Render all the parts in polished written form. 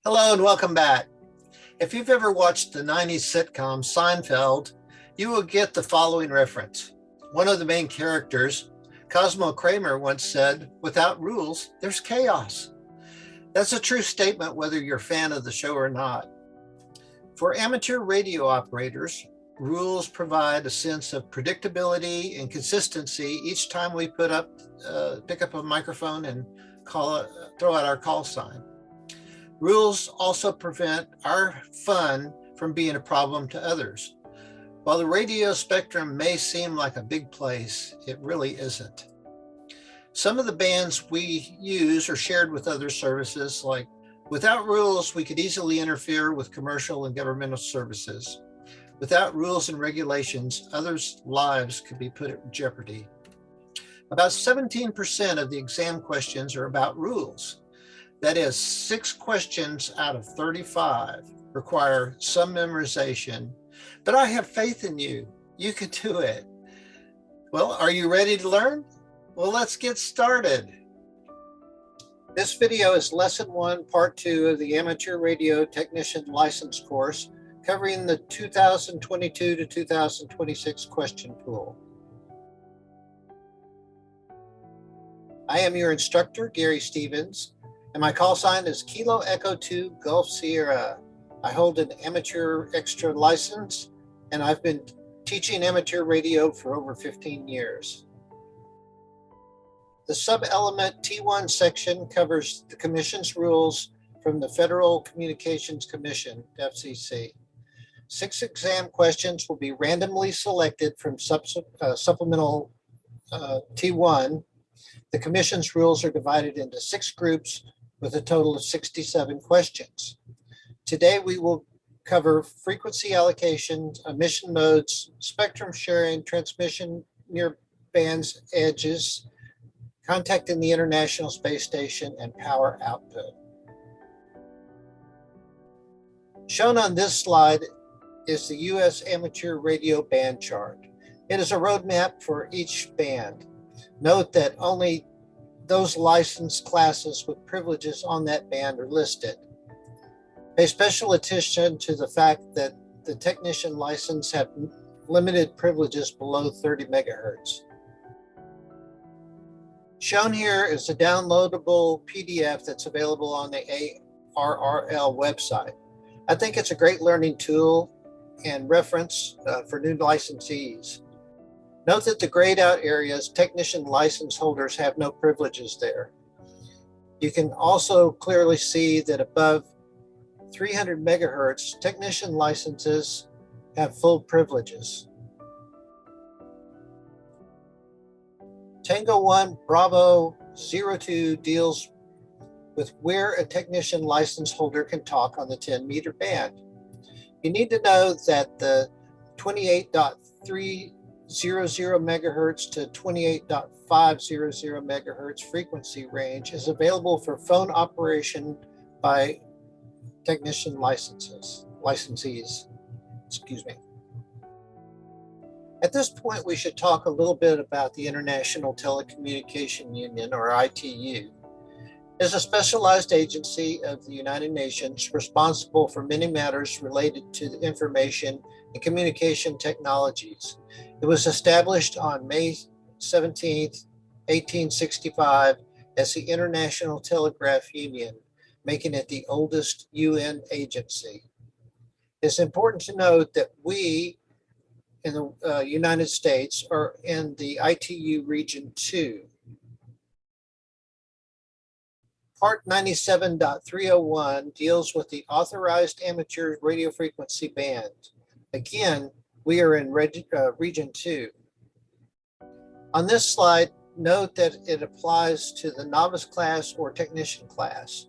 Hello and welcome back. If you've ever watched the 90s sitcom Seinfeld, you will get the following reference. One of the main characters, Cosmo Kramer, once said, "Without rules, there's chaos." That's a true statement whether you're a fan of the show or not. For amateur radio operators, rules provide a sense of predictability and consistency each time we pick up a microphone and throw out our call sign. Rules also prevent our fun from being a problem to others. While the radio spectrum may seem like a big place, it really isn't. Some of the bands we use are shared with other services, like without rules, we could easily interfere with commercial and governmental services. Without rules and regulations, others' lives could be put at jeopardy. About 17% of the exam questions are about rules. That is, 6 questions out of 35 require some memorization, but I have faith in you. You can do it. Well, are you ready to learn? Well, let's get started. This video is Lesson 1, Part 2 of the Amateur Radio Technician License course, covering the 2022 to 2026 question pool. I am your instructor, Gary Stevens, and my call sign is Kilo Echo 2 Gulf Sierra. I hold an amateur extra license, and I've been teaching amateur radio for over 15 years. The Subelement T1 section covers the Commission's rules from the Federal Communications Commission, FCC. 6 exam questions will be randomly selected from Supplemental T1. The Commission's rules are divided into 6 groups with a total of 67 questions. Today we will cover frequency allocations, emission modes, spectrum sharing, transmission near bands edges, contacting the International Space Station, and power output. Shown on this slide is the U.S. amateur radio band chart. It is a roadmap for each band. Note that only those licensed classes with privileges on that band are listed. Pay special attention to the fact that the technician license have limited privileges below 30 megahertz. Shown here is a downloadable PDF that's available on the ARRL website. I think it's a great learning tool and reference for new licensees. Note that the grayed out areas, technician license holders have no privileges there. You can also clearly see that above 300 megahertz, technician licenses have full privileges. Tango 1 Bravo 02 deals with where a technician license holder can talk on the 10-meter band. You need to know that the 28.300 megahertz to 28.500 megahertz frequency range is available for phone operation by technician licensees. At this point, we should talk a little bit about the International Telecommunication Union, or ITU. It is a specialized agency of the United Nations responsible for many matters related to the information and communication technologies. It was established on May 17, 1865 as the International Telegraph Union, making it the oldest UN agency. It's important to note that we in the United States are in the ITU Region 2. Part 97.301 deals with the authorized amateur radio frequency band. Again, we are in Region 2. On this slide, note that it applies to the novice class or technician class.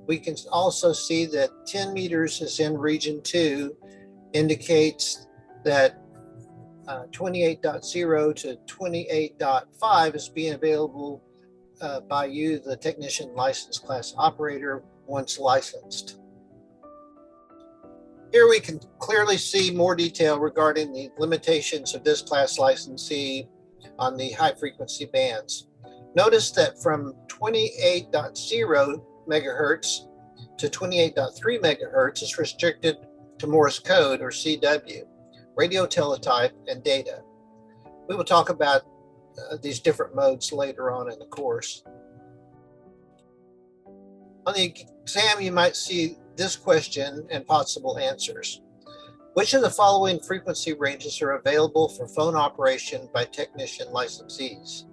We can also see that 10 meters is in Region 2, indicates that 28.0 to 28.5 is being available by you, the technician license class operator, once licensed. Here we can clearly see more detail regarding the limitations of this class licensee on the high frequency bands. Notice that from 28.0 megahertz to 28.3 megahertz is restricted to Morse code, or CW, radio teletype, and data. We will talk about these different modes later on in the course. On the exam, you might see this question and possible answers. Which of the following frequency ranges are available for phone operation by technician licensees?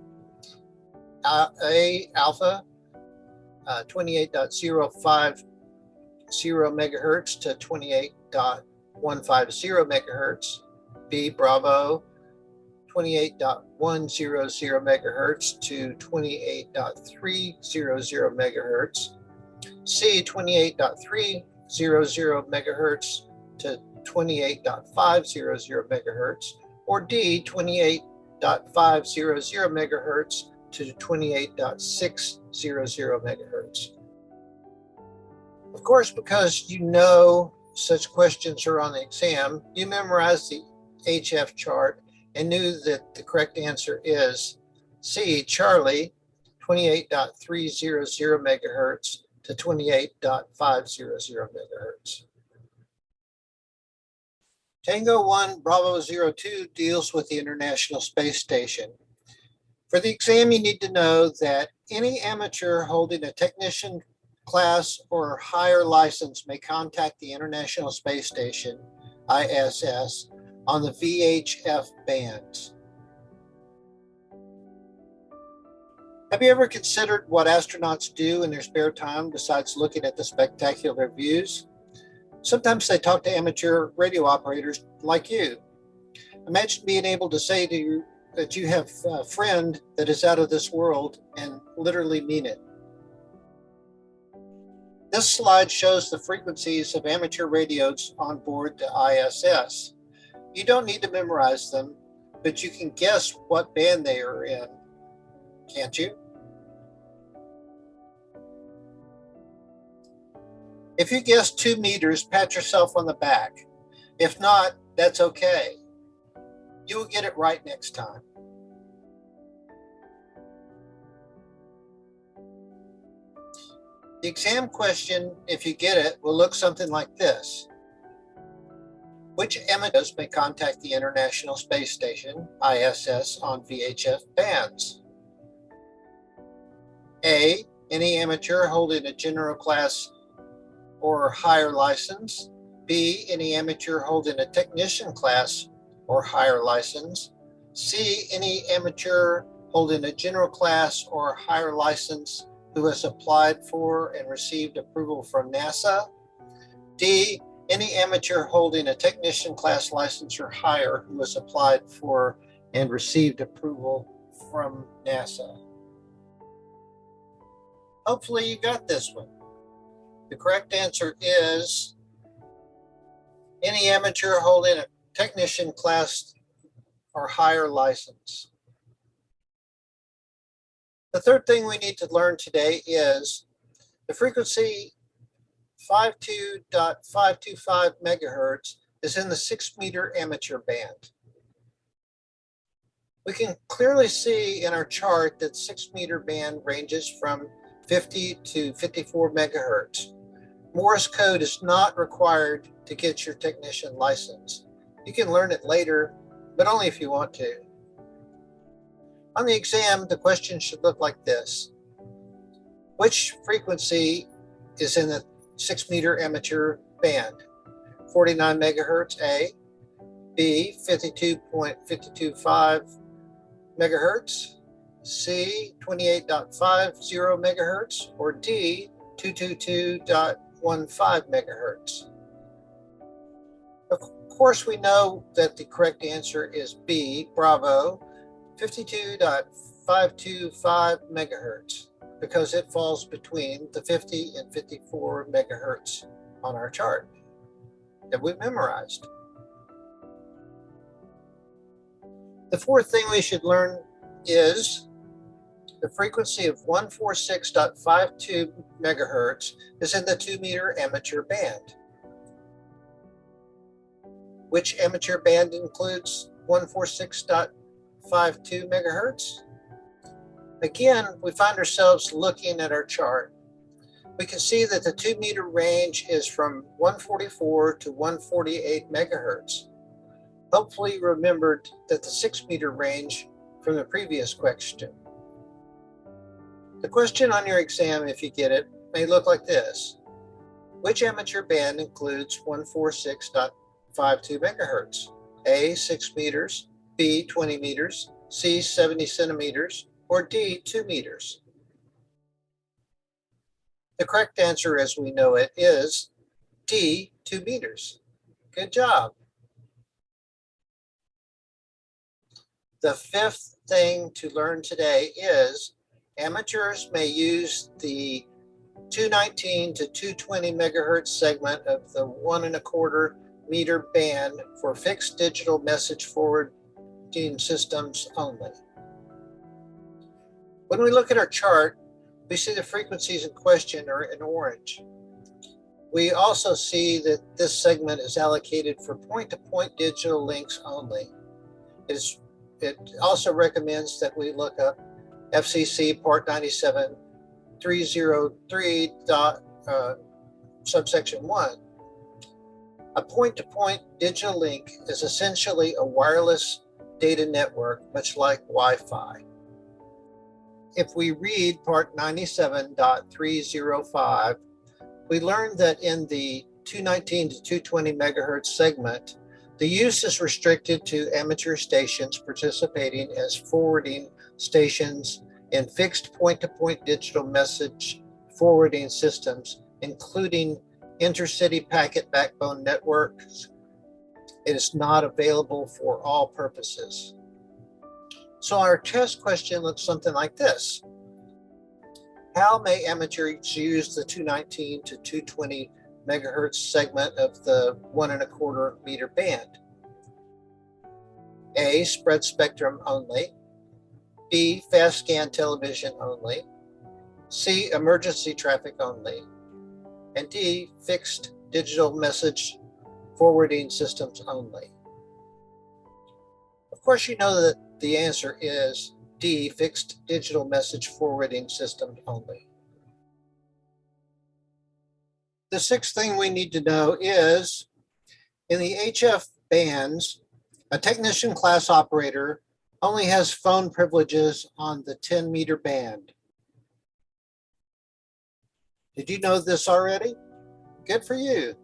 A, alpha, 28.050 megahertz to 28.150 megahertz. B, bravo, 28.100 megahertz to 28.300 megahertz. C, 28.300 megahertz to 28.500 megahertz, or D, 28.500 megahertz to 28.600 megahertz. Of course, because you know such questions are on the exam, you memorized the HF chart and knew that the correct answer is C, Charlie, 28.300 megahertz to 28.500 megahertz. Tango 1 Bravo 02 deals with the International Space Station. For the exam, you need to know that any amateur holding a technician class or higher license may contact the International Space Station, ISS, on the VHF bands. Have you ever considered what astronauts do in their spare time besides looking at the spectacular views? Sometimes they talk to amateur radio operators like you. Imagine being able to say to you that you have a friend that is out of this world and literally mean it. This slide shows the frequencies of amateur radios on board the ISS. You don't need to memorize them, but you can guess what band they are in, can't you? If you guess 2 meters, pat yourself on the back. If not, that's okay. You will get it right next time. The exam question, if you get it, will look something like this. Which amateurs may contact the International Space Station, ISS, on VHF bands? A, any amateur holding a general class or higher license. B, any amateur holding a technician class or higher license. C, any amateur holding a general class or higher license who has applied for and received approval from NASA. D, any amateur holding a technician class license or higher who has applied for and received approval from NASA. Hopefully you got this one. The correct answer is any amateur holding a technician class or higher license. The third thing we need to learn today is the frequency 52.525 megahertz is in the 6 meter amateur band. We can clearly see in our chart that 6 meter band ranges from 50 to 54 megahertz. Morse code is not required to get your technician license. You can learn it later, but only if you want to. On the exam, the question should look like this. Which frequency is in the 6 meter amateur band? 49 megahertz, A. B, 52.525 megahertz. C, 28.50 megahertz. Or D, 222.15 megahertz. Of course, we know that the correct answer is B, bravo, 52.525 megahertz, because it falls between the 50 and 54 megahertz on our chart that we memorized. The fourth thing we should learn is the frequency of 146.52 megahertz is in the 2 meter amateur band. Which amateur band includes 146.52 megahertz? Again, we find ourselves looking at our chart. we can see that the 2 meter range is from 144 to 148 megahertz. Hopefully you remembered that the 6 meter range from the previous question. The question on your exam, if you get it, may look like this. Which amateur band includes 146.52 megahertz? A, 6 meters, B, 20 meters, C, 70 centimeters, or D, 2 meters? The correct answer as we know it is D, 2 meters. Good job. The fifth thing to learn today is amateurs may use the 219 to 220 megahertz segment of the 1.25 meter band for fixed digital message forwarding systems only. When we look at our chart, we see the frequencies in question are in orange. We also see that this segment is allocated for point-to-point digital links only. It also recommends that we look up FCC Part 97 303 subsection 1. A point-to-point digital link is essentially a wireless data network, much like Wi-Fi. If we read Part 97.305, we learned that in the 219 to 220 megahertz segment, the use is restricted to amateur stations participating as forwarding stations in fixed point-to-point digital message forwarding systems, including intercity packet backbone networks. It is not available for all purposes. So our test question looks something like this. How may amateurs use the 219 to 220 megahertz segment of the 1.25 meter band? A, spread spectrum only. B, fast scan television only. C, emergency traffic only. And D, fixed digital message forwarding systems only. Of course, you know that the answer is D, fixed digital message forwarding systems only. The sixth thing we need to know is in the HF bands, a technician class operator only has phone privileges on the 10 meter band. Did you know this already? Good for you.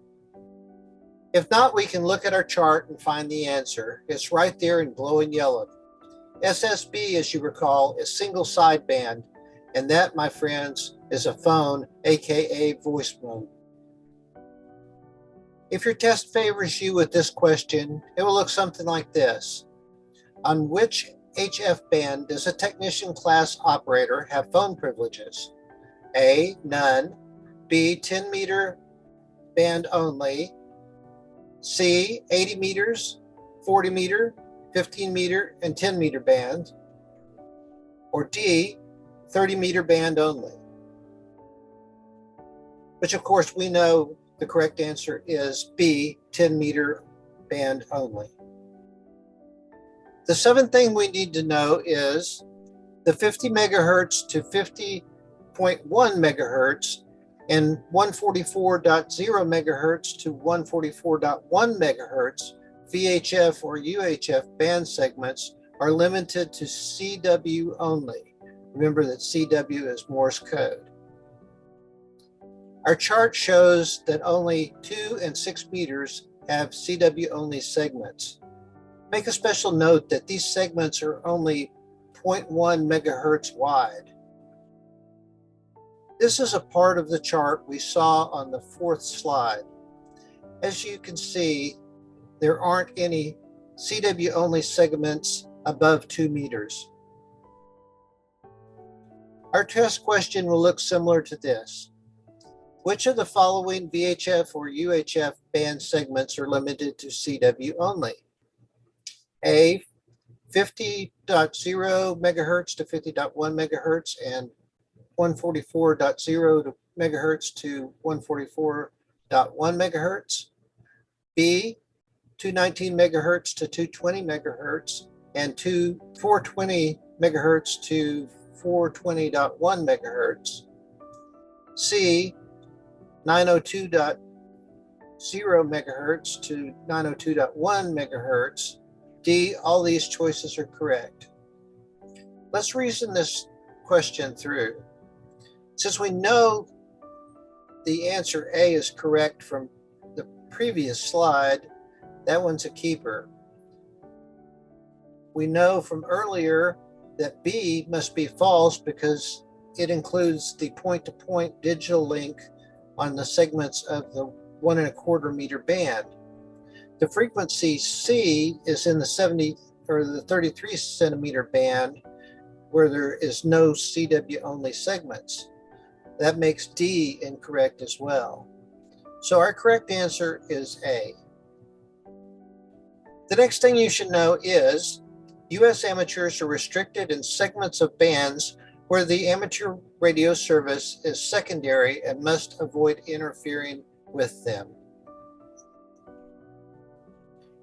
If not, we can look at our chart and find the answer. It's right there in glowing yellow. SSB, as you recall, is single sideband, and that, my friends, is a phone, aka voice mode. If your test favors you with this question, it will look something like this. On which HF band does a technician class operator have phone privileges? A, none. B, 10 meter band only. C, 80 meters, 40 meter, 15 meter, and 10 meter band. Or D, 30 meter band only. Which of course we know the correct answer is B, 10 meter band only. The seventh thing we need to know is the 50 megahertz to 50.1 megahertz and 144.0 megahertz to 144.1 megahertz VHF or UHF band segments are limited to CW only. Remember that CW is Morse code. Our chart shows that only 2 and 6 meters have CW only segments. Make a special note that these segments are only 0.1 megahertz wide. This is a part of the chart we saw on the fourth slide. As you can see, there aren't any CW only segments above 2 meters. Our test question will look similar to this. Which of the following VHF or UHF band segments are limited to CW only? A, 50.0 megahertz to 50.1 megahertz and 144.0 megahertz to 144.1 megahertz. B, 219 megahertz to 220 megahertz and 420 megahertz to 420.1 megahertz. C, 902.0 megahertz to 902.1 megahertz. D, all these choices are correct. Let's reason this question through. Since we know the answer A is correct from the previous slide, that one's a keeper. We know from earlier that B must be false because it includes the point-to-point digital link on the segments of the 1 1/4 meter band. The frequency C is in the 70 or the 33 centimeter band where there is no CW only segments. That makes D incorrect as well. So our correct answer is A. The next thing you should know is U.S. amateurs are restricted in segments of bands where the amateur radio service is secondary and must avoid interfering with them.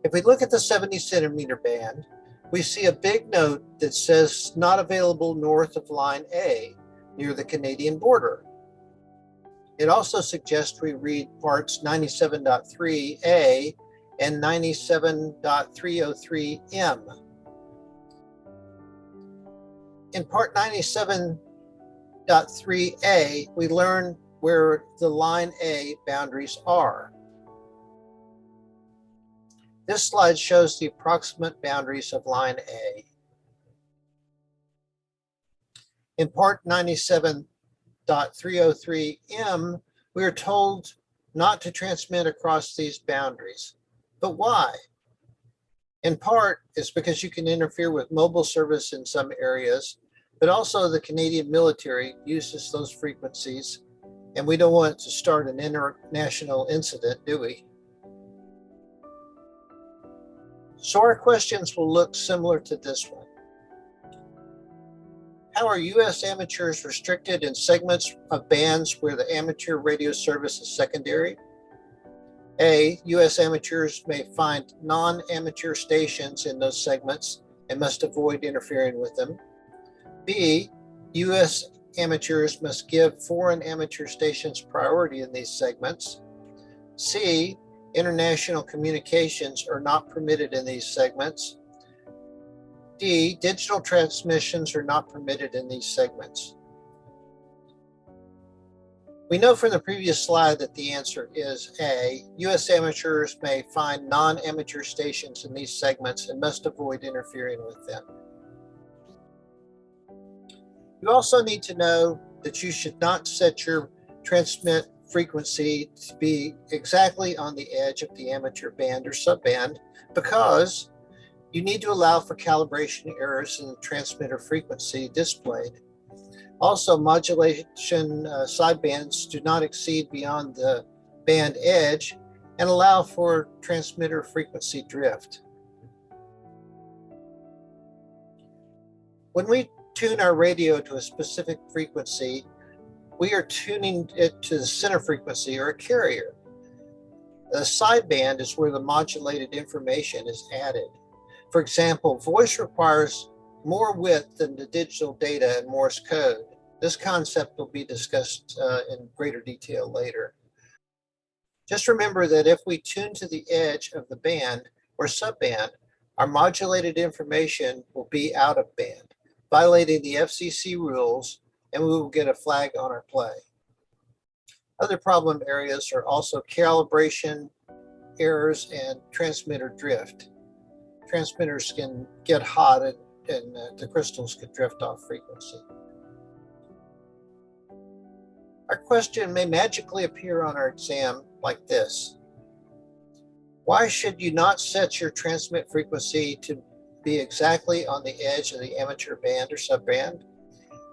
If we look at the 70 centimeter band, we see a big note that says not available north of line A near the Canadian border. It also suggests we read parts 97.3A and 97.303M. In part 97.3A, we learn where the line A boundaries are. This slide shows the approximate boundaries of line A. In part 97.303M, we are told not to transmit across these boundaries. But why? In part, it's because you can interfere with mobile service in some areas, but also the Canadian military uses those frequencies, and we don't want to start an international incident, do we? So our questions will look similar to this one. How are U.S. amateurs restricted in segments of bands where the amateur radio service is secondary? A, U.S. amateurs may find non-amateur stations in those segments and must avoid interfering with them. B, U.S. amateurs must give foreign amateur stations priority in these segments. C, international communications are not permitted in these segments. D, digital transmissions are not permitted in these segments. We know from the previous slide that the answer is A, U.S. amateurs may find non-amateur stations in these segments and must avoid interfering with them. You also need to know that you should not set your transmit frequency to be exactly on the edge of the amateur band or subband because you need to allow for calibration errors in the transmitter frequency displayed. Also, modulation sidebands do not exceed beyond the band edge and allow for transmitter frequency drift. When we tune our radio to a specific frequency, we are tuning it to the center frequency or a carrier. The sideband is where the modulated information is added. For example, voice requires more width than the digital data in Morse code. This concept will be discussed in greater detail later. Just remember that if we tune to the edge of the band or subband, our modulated information will be out of band, violating the FCC rules, and we will get a flag on our play. Other problem areas are also calibration errors and transmitter drift. Transmitters can get hot and the crystals could drift off frequency. Our question may magically appear on our exam like this. Why should you not set your transmit frequency to be exactly on the edge of the amateur band or subband?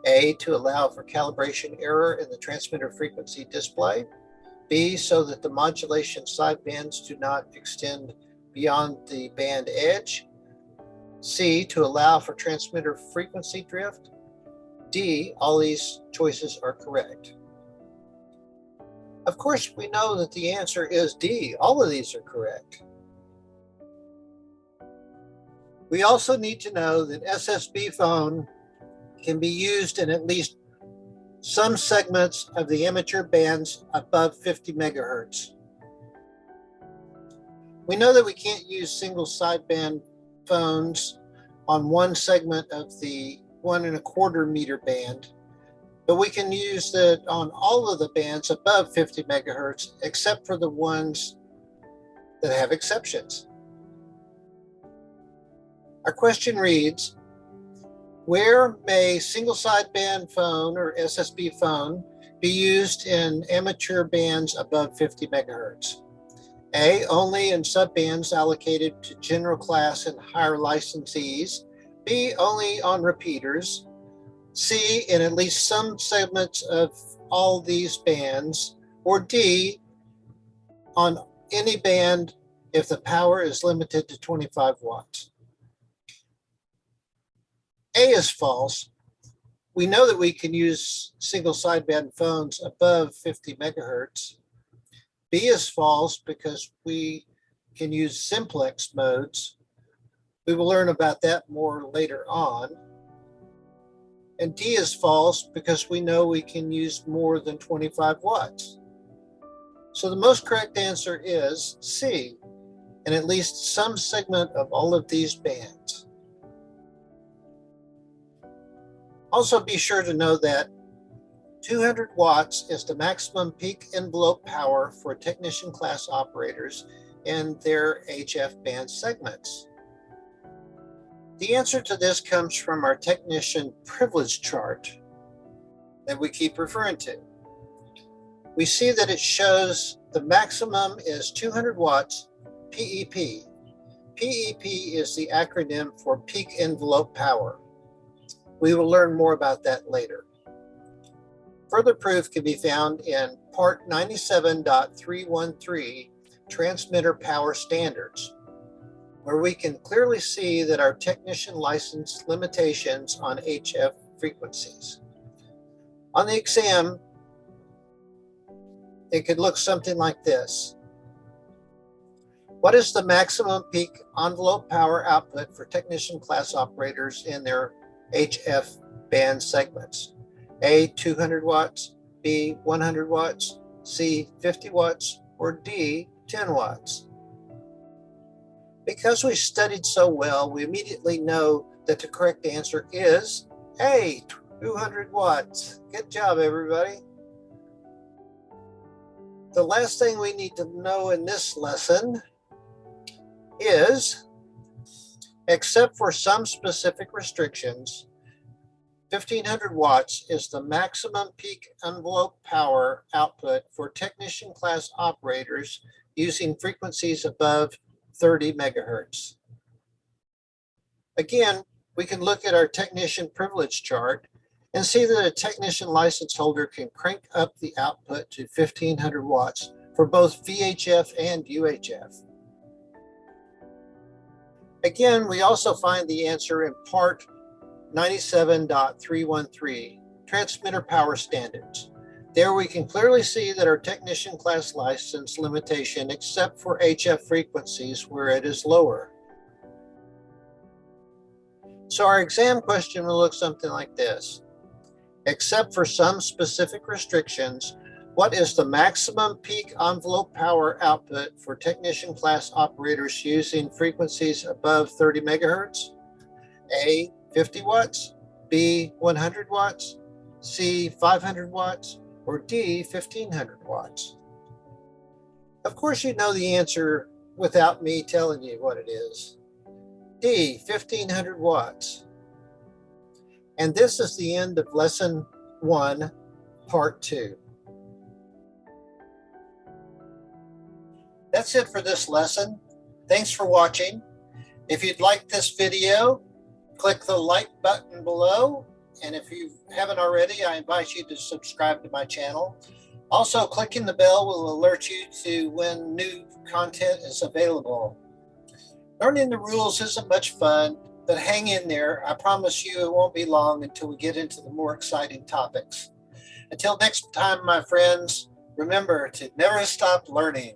A, to allow for calibration error in the transmitter frequency display. B, so that the modulation sidebands do not extend beyond the band edge. C, to allow for transmitter frequency drift. D, all these choices are correct. Of course, we know that the answer is D. All of these are correct. We also need to know that SSB phone can be used in at least some segments of the amateur bands above 50 megahertz. We know that we can't use single sideband phones on one segment of the 1.25 meter band, but we can use it on all of the bands above 50 megahertz, except for the ones that have exceptions. Our question reads, where may single sideband phone or SSB phone be used in amateur bands above 50 megahertz? A, only in subbands allocated to general class and higher licensees. B, only on repeaters. C, in at least some segments of all these bands. Or D, on any band if the power is limited to 25 watts. A is false. We know that we can use single sideband phones above 50 megahertz. B is false because we can use simplex modes. We will learn about that more later on. And D is false because we know we can use more than 25 watts. So the most correct answer is C, in at least some segment of all of these bands. Also be sure to know that 200 watts is the maximum peak envelope power for technician class operators in their HF band segments. The answer to this comes from our technician privilege chart that we keep referring to. We see that it shows the maximum is 200 watts PEP. PEP is the acronym for peak envelope power. We will learn more about that later. Further proof can be found in Part 97.313 Transmitter Power Standards, where we can clearly see that our technician license limitations on HF frequencies. On the exam, it could look something like this. What is the maximum peak envelope power output for technician class operators in their HF band segments? A, 200 watts, B, 100 watts, C, 50 watts, or D, 10 watts. Because we studied so well, we immediately know that the correct answer is A, 200 watts. Good job, everybody. The last thing we need to know in this lesson is, except for some specific restrictions, 1500 watts is the maximum peak envelope power output for technician class operators using frequencies above 30 megahertz. Again, we can look at our technician privilege chart and see that a technician license holder can crank up the output to 1500 watts for both VHF and UHF. Again, we also find the answer in Part 97.313 Transmitter Power Standards. There we can clearly see that our technician class license limitation, except for HF frequencies where it is lower. So our exam question will look something like this. Except for some specific restrictions, what is the maximum peak envelope power output for technician class operators using frequencies above 30 megahertz? A, 50 watts, B, 100 watts, C, 500 watts, or D, 1500 watts. Of course, you know the answer without me telling you what it is. D, 1500 watts. And this is the end of Lesson 1, Part 2. That's it for this lesson. Thanks for watching. If you'd like this video, click the like button below. And if you haven't already, I invite you to subscribe to my channel. Also, clicking the bell will alert you to when new content is available. Learning the rules isn't much fun, but hang in there. I promise you it won't be long until we get into the more exciting topics. Until next time, my friends, remember to never stop learning.